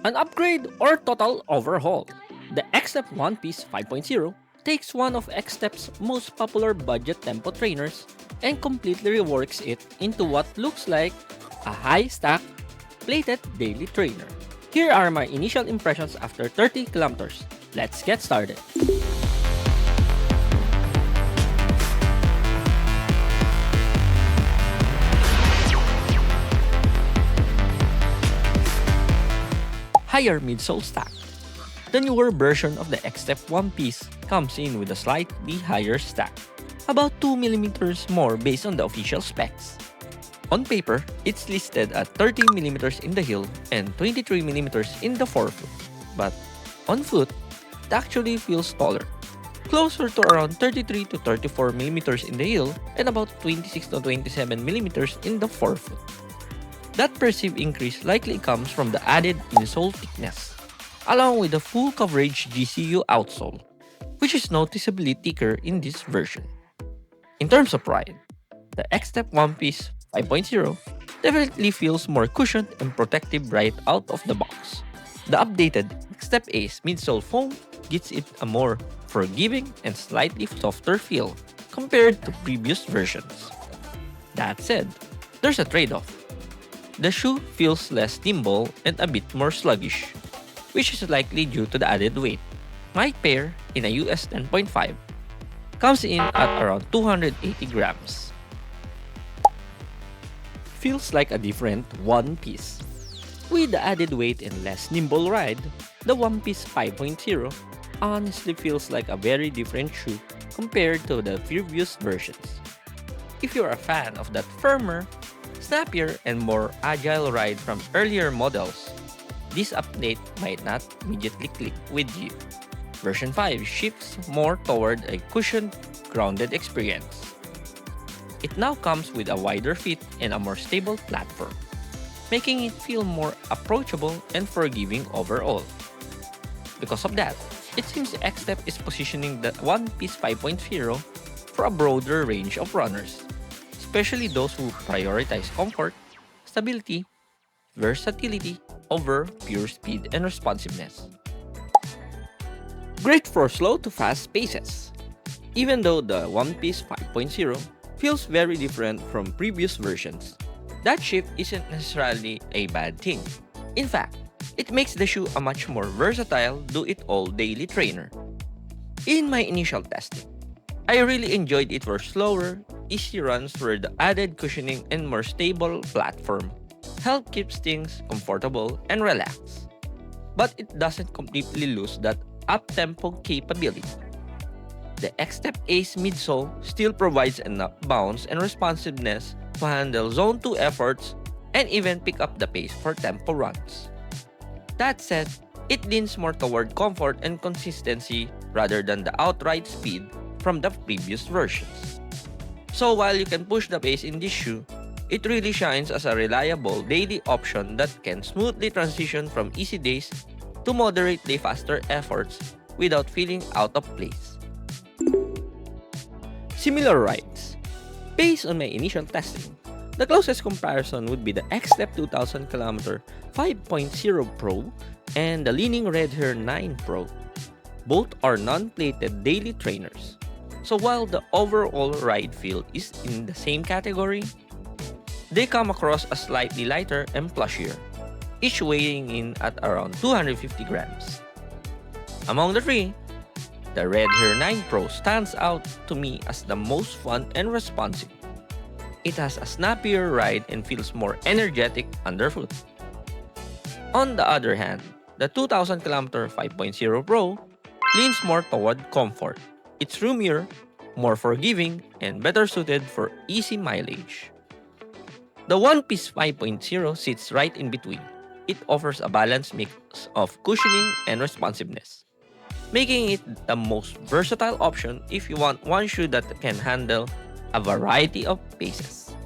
An upgrade or total overhaul. The XTEP One Piece 5.0 takes one of XTEP's most popular budget tempo trainers and completely reworks it into what looks like a high-stack, plated daily trainer. Here are my initial impressions after 30 kilometers. Let's get started. Higher midsole stack. The newer version of the XTEP One Piece comes in with a slightly higher stack, about 2mm more based on the official specs. On paper, it's listed at 30mm in the heel and 23mm in the forefoot, but on foot, it actually feels taller, closer to around 33 to 34mm in the heel and about 26 to 27mm in the forefoot. That perceived increase likely comes from the added insole thickness, along with the full coverage GCU outsole, which is noticeably thicker in this version. In terms of ride, the XTEP One Piece 5.0 definitely feels more cushioned and protective right out of the box. The updated XTEP Ace midsole foam gives it a more forgiving and slightly softer feel compared to previous versions. That said, there's a trade-off. The shoe feels less nimble and a bit more sluggish, which is likely due to the added weight. My pair, in a US 10.5, comes in at around 280 grams. Feels like a different One Piece. With the added weight and less nimble ride, the One Piece 5.0 honestly feels like a very different shoe compared to the previous versions. If you're a fan of that firmer, snappier, and more agile ride from earlier models, this update might not immediately click with you. Version 5 shifts more toward a cushioned, grounded experience. It now comes with a wider fit and a more stable platform, making it feel more approachable and forgiving overall. Because of that, it seems XTEP is positioning the One Piece 5.0 for a broader range of runners, especially those who prioritize comfort, stability, versatility over pure speed and responsiveness. Great for slow to fast paces. Even though the One Piece 5.0 feels very different from previous versions, that shift isn't necessarily a bad thing. In fact, it makes the shoe a much more versatile do-it-all daily trainer. In my initial testing, I really enjoyed it for slower, easy runs where the added cushioning and more stable platform help keep things comfortable and relaxed. But it doesn't completely lose that up-tempo capability. The XTEP Ace midsole still provides enough bounce and responsiveness to handle Zone 2 efforts and even pick up the pace for tempo runs. That said, it leans more toward comfort and consistency rather than the outright speed from the previous versions. So while you can push the pace in this shoe, it really shines as a reliable daily option that can smoothly transition from easy days to moderately faster efforts without feeling out of place. Similar rides. Based on my initial testing, the closest comparison would be the XTEP 2000 km 5.0 Pro and the Li-Ning Red Hare 9 Pro. Both are non-plated daily trainers. So while the overall ride feel is in the same category, they come across as slightly lighter and plushier, each weighing in at around 250 grams. Among the three, the Red Hare 9 Pro stands out to me as the most fun and responsive. It has a snappier ride and feels more energetic underfoot. On the other hand, the 2000 km 5.0 Pro leans more toward comfort. It's roomier, more forgiving, and better suited for easy mileage. The One Piece 5.0 sits right in between. It offers a balanced mix of cushioning and responsiveness, making it the most versatile option if you want one shoe that can handle a variety of paces.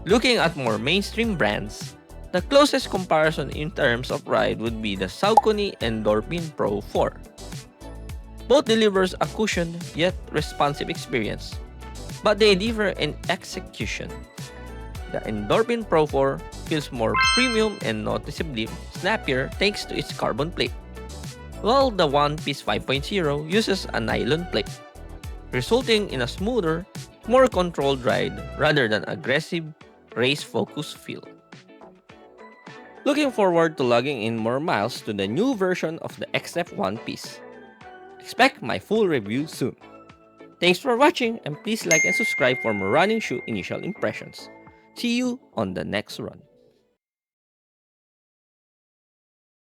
Looking at more mainstream brands, the closest comparison in terms of ride would be the Saucony Endorphin Pro 4. Both delivers a cushioned yet responsive experience, but they differ in execution. The Endorphin Pro 4 feels more premium and noticeably snappier thanks to its carbon plate, while the One Piece 5.0 uses a nylon plate, resulting in a smoother, more controlled ride rather than aggressive, race-focused feel. Looking forward to logging in more miles to the new version of the XTEP One Piece. Expect my full review soon. Thanks for watching and please like and subscribe for more running shoe initial impressions. See you on the next run.